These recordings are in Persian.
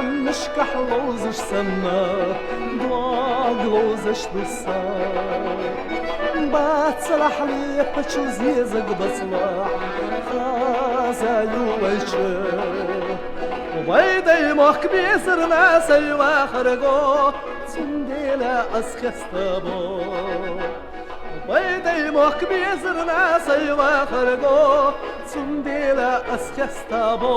مشكح لوزش سما دواق لوزش دوسا باتسلح لي بتشوز يزق بصلاح خازايو ويشه وبيدي مخ بيسر ناسي واخرقو سنديلا اسكستابو وبيدي مخ بيسر ناسي واخرقو سنديلا اسكستابو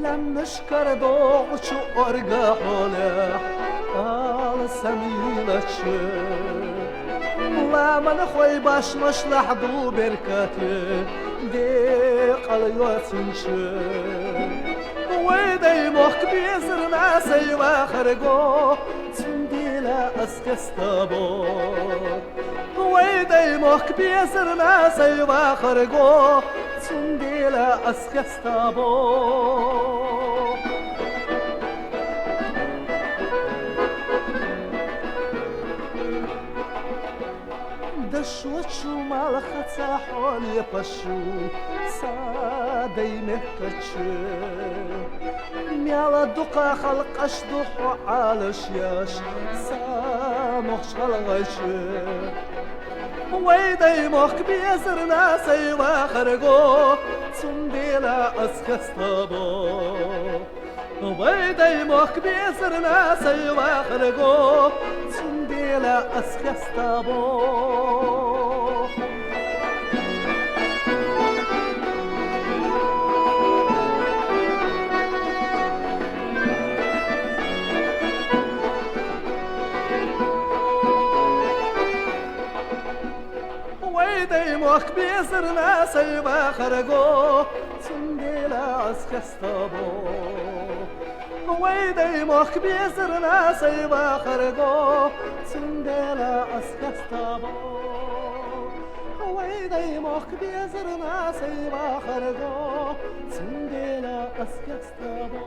لمشكر دوغشو ارقا حولح على سميلتش لا من خوي باش مشلح دو بركاتي ديق على يوتنش ويدي مخ بيزر ناسي واخرقو تنديلا اسكستابو ويدي مخ بيزر ناسي واخرقو تنديلا اسكستابو دشوتشو مالختا حولي بشو سادي مهكتشو ميالا دوقا خلقش دوحو عالش ياش سامخش خلقش ويدي مخ بيزر ناسي واخرقو تنديلا اسكستابو ويدي مخ بيزر ناسي واخرقو تنديلا اسكستابو ويدي مخ بيزر ناسي واخرقو تنديلا اسكستابو ويدي مخ بيزر ناسي واخرقو تنديلا اسكستابو ويدي مخ بيزر ناسي واخرقو تنديلا اسكستابو